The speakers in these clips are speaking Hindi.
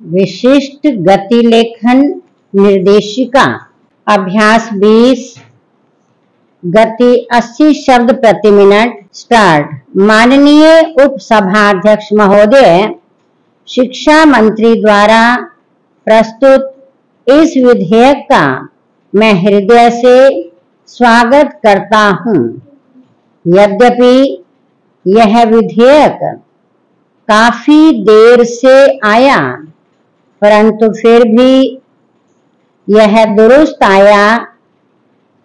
विशिष्ट गति लेखन निर्देशिका। अभ्यास 20। गति 80 शब्द प्रति मिनट। स्टार्ट। माननीय उप सभाध्यक्ष महोदय, शिक्षा मंत्री द्वारा प्रस्तुत इस विधेयक का मैं हृदय से स्वागत करता हूं। यद्यपि यह विधेयक काफी देर से आया, परंतु फिर भी यह दुरुस्त आया,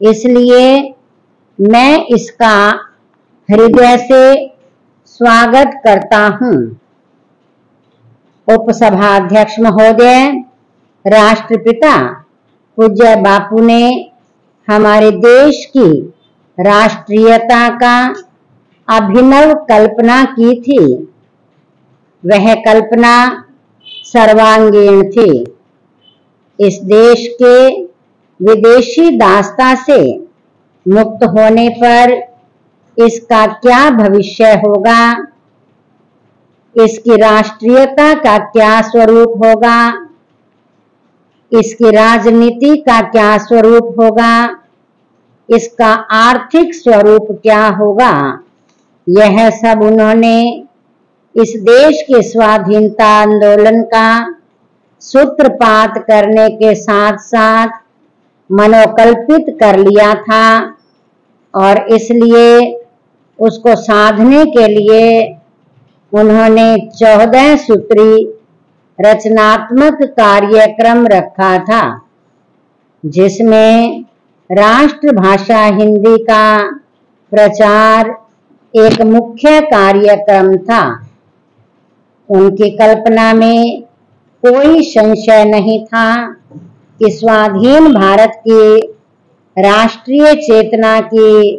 इसलिए मैं इसका हृदय से स्वागत करता हूं। उपसभाध्यक्ष महोदय, राष्ट्रपिता पूज्य बापू ने हमारे देश की राष्ट्रीयता का अभिनव कल्पना की थी। वह कल्पना सर्वांगीण थी। इस देश के विदेशी दासता से मुक्त होने पर इसका क्या भविष्य होगा, इसकी राष्ट्रीयता का क्या स्वरूप होगा, इसकी राजनीति का क्या स्वरूप होगा, इसका आर्थिक स्वरूप क्या होगा, यह सब उन्होंने इस देश के स्वाधीनता आंदोलन का सूत्रपात करने के साथ साथ मनोकल्पित कर लिया था और इसलिए उसको साधने के लिए उन्होंने 14 सूत्री रचनात्मक कार्यक्रम रखा था, जिसमें राष्ट्रभाषा हिंदी का प्रचार एक मुख्य कार्यक्रम था। उनकी कल्पना में कोई संशय नहीं था कि स्वाधीन भारत की राष्ट्रीय चेतना की,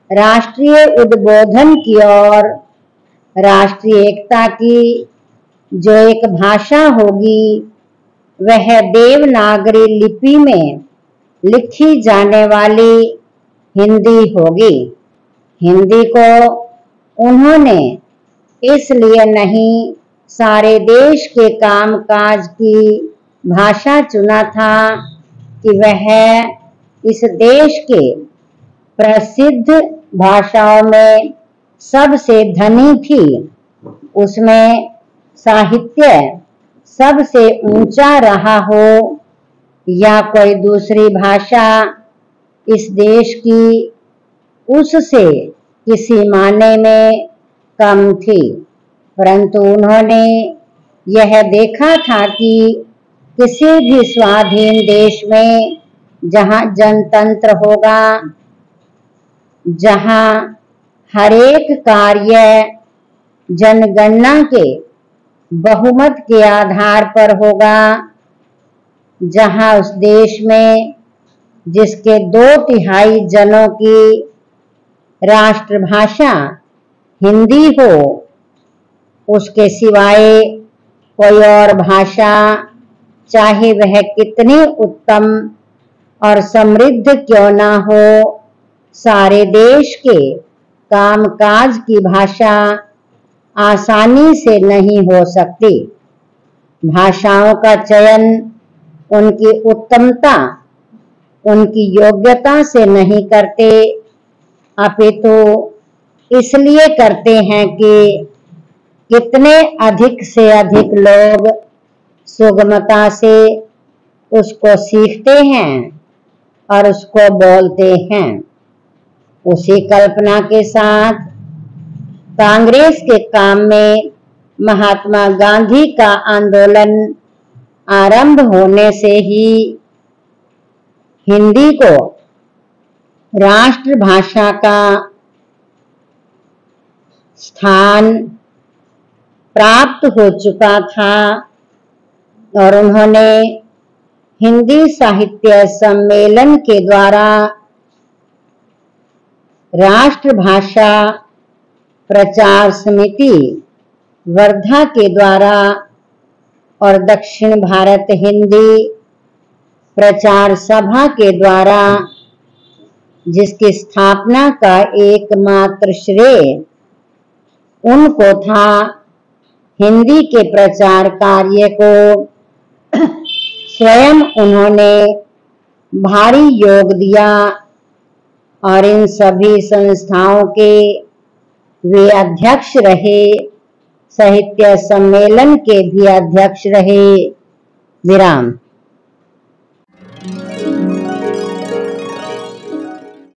राष्ट्रीय उद्बोधन की और राष्ट्रीय एकता की जो एक भाषा होगी, वह देवनागरी लिपि में लिखी जाने वाली हिंदी होगी। हिंदी को उन्होंने इसलिए नहीं सारे देश के कामकाज की भाषा चुना था कि वह इस देश के प्रसिद्ध भाषाओं में सबसे धनी थी। उसमें साहित्य सबसे ऊंचा रहा हो या कोई दूसरी भाषा इस देश की उससे किसी मायने में कम थी, परंतु उन्होंने यह देखा था कि किसी भी स्वाधीन देश में जहां जनतंत्र होगा, जहां हरेक कार्य जनगणना के बहुमत के आधार पर होगा, जहां उस देश में जिसके 2/3 जनों की राष्ट्रभाषा हिंदी हो, उसके सिवाय कोई और भाषा, चाहे वह कितनी उत्तम और समृद्ध क्यों ना हो, सारे देश के कामकाज की भाषा आसानी से नहीं हो सकती। भाषाओं का चयन उनकी उत्तमता, उनकी योग्यता से नहीं करते, अपितु इसलिए करते हैं कि कितने अधिक से अधिक लोग सुगमता से उसको सीखते हैं और उसको बोलते हैं। उसी कल्पना के साथ कांग्रेस के काम में महात्मा गांधी का आंदोलन आरंभ होने से ही हिंदी को राष्ट्रभाषा का स्थान प्राप्त हो चुका था और उन्होंने हिंदी साहित्य सम्मेलन के द्वारा राष्ट्रभाषा प्रचार समिति वर्धा के द्वारा और दक्षिण भारत हिंदी प्रचार सभा के द्वारा, जिसकी स्थापना का एकमात्र श्रेय उनको था, हिंदी के प्रचार कार्य को स्वयं उन्होंने भारी योग दिया और इन सभी संस्थाओं के वे अध्यक्ष रहे, साहित्य सम्मेलन के भी अध्यक्ष रहे। विराम।